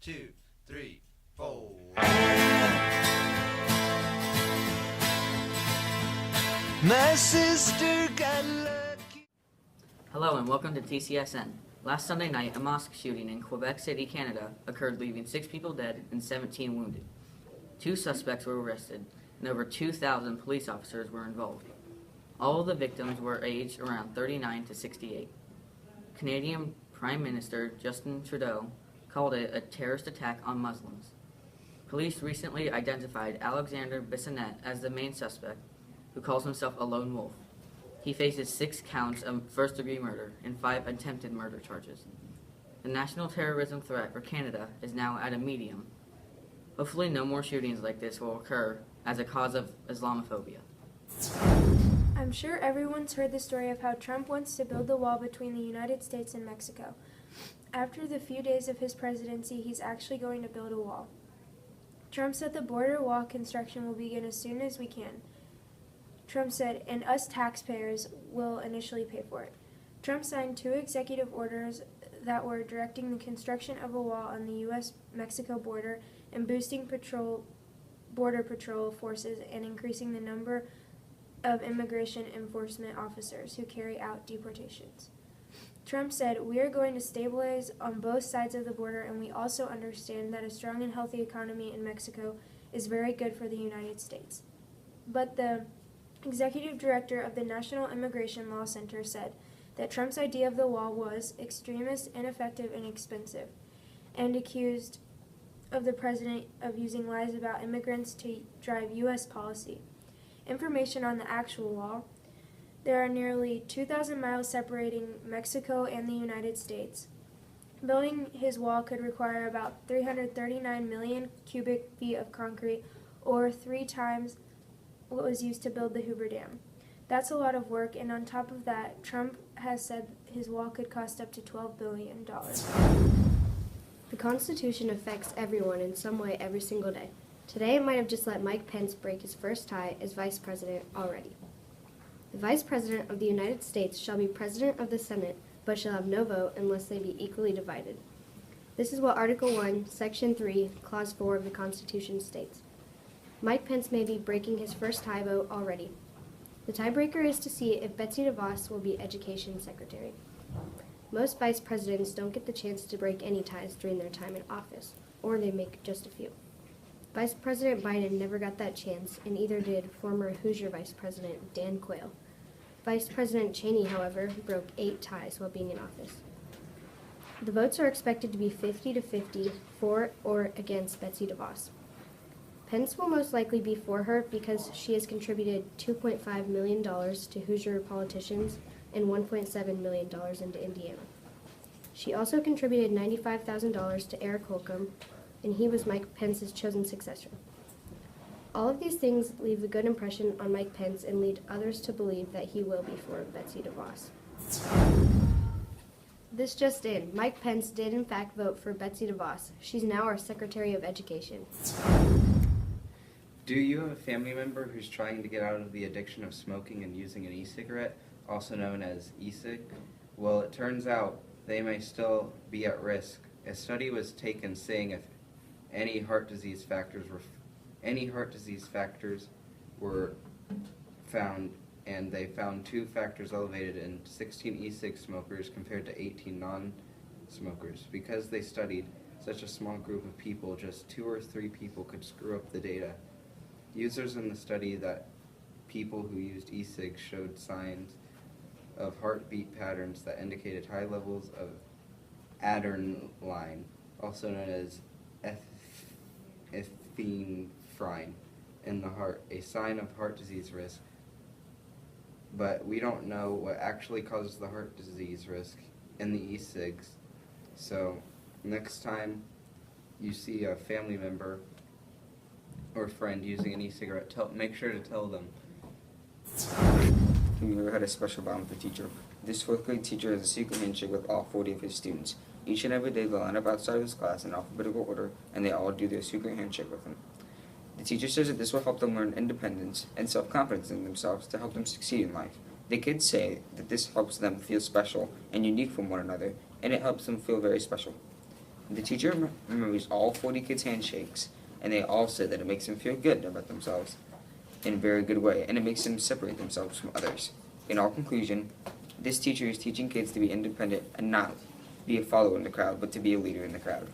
2, 3, 4. My sister got lucky. Hello and welcome to TCSN. Last Sunday night, a mosque shooting in Quebec City, Canada occurred, leaving 6 people dead and 17 wounded. 2 suspects were arrested, and over 2,000 police officers were involved. All of the victims were aged around 39 to 68. Canadian Prime Minister Justin Trudeau called it a terrorist attack on Muslims. Police recently identified Alexander Bissonnette as the main suspect, who calls himself a lone wolf. He faces 6 counts of first-degree murder and 5 attempted murder charges. The national terrorism threat for Canada is now at a medium. Hopefully no more shootings like this will occur as a cause of Islamophobia. I'm sure everyone's heard the story of how Trump wants to build the wall between the United States and Mexico. After the few days of his presidency, he's actually going to build a wall. Trump said the border wall construction will begin as soon as we can. Trump said, and us taxpayers will initially pay for it. Trump signed 2 executive orders that were directing the construction of a wall on the U.S.-Mexico border and boosting border patrol forces and increasing the number of immigration enforcement officers who carry out deportations. Trump said, we are going to stabilize on both sides of the border, and we also understand that a strong and healthy economy in Mexico is very good for the United States. But the executive director of the National Immigration Law Center said that Trump's idea of the wall was extremist, ineffective, and expensive, and accused of the president of using lies about immigrants to drive U.S. policy. Information on the actual wall: there are nearly 2,000 miles separating Mexico and the United States. Building his wall could require about 339 million cubic feet of concrete, or 3 times what was used to build the Hoover Dam. That's a lot of work, and on top of that, Trump has said his wall could cost up to $12 billion. The Constitution affects everyone in some way every single day. Today, it might have just let Mike Pence break his first tie as Vice President already. The Vice President of the United States shall be President of the Senate, but shall have no vote unless they be equally divided. This is what Article 1, Section 3, Clause 4 of the Constitution states. Mike Pence may be breaking his first tie vote already. The tiebreaker is to see if Betsy DeVos will be Education Secretary. Most vice presidents don't get the chance to break any ties during their time in office, or they make just a few. Vice President Biden never got that chance, and either did former Hoosier Vice President Dan Quayle. Vice President Cheney, however, broke 8 ties while being in office. The votes are expected to be 50-50 for or against Betsy DeVos. Pence will most likely be for her because she has contributed $2.5 million to Hoosier politicians and $1.7 million into Indiana. She also contributed $95,000 to Eric Holcomb, and he was Mike Pence's chosen successor. All of these things leave a good impression on Mike Pence and lead others to believe that he will be for Betsy DeVos. This just in, Mike Pence did in fact vote for Betsy DeVos. She's now our Secretary of Education. Do you have a family member who's trying to get out of the addiction of smoking and using an e-cigarette, also known as e-cig? Well, it turns out they may still be at risk. A study was taken saying if any heart disease factors were found, and they found 2 factors elevated in 16 e-cig smokers compared to 18 non-smokers. Because they studied such a small group of people, just 2 or 3 people could screw up the data. Users in the study that people who used e-cig showed signs of heartbeat patterns that indicated high levels of adrenaline, also known as epinephrine, in the heart, a sign of heart disease risk. But we don't know what actually causes the heart disease risk in the e-cigs. So next time you see a family member or friend using an e-cigarette, make sure to tell them. Have you ever had a special bond with a teacher? This 4th grade teacher has a secret handshake with all 40 of his students. Each and every day they'll line up outside of his class in alphabetical order, and they all do their secret handshake with him. The teacher says that this will help them learn independence and self-confidence in themselves to help them succeed in life. The kids say that this helps them feel special and unique from one another, and it helps them feel very special. The teacher remembers all 40 kids' handshakes, and they all said that it makes them feel good about themselves in a very good way, and it makes them separate themselves from others. In all conclusion, this teacher is teaching kids to be independent and not be a follower in the crowd, but to be a leader in the crowd.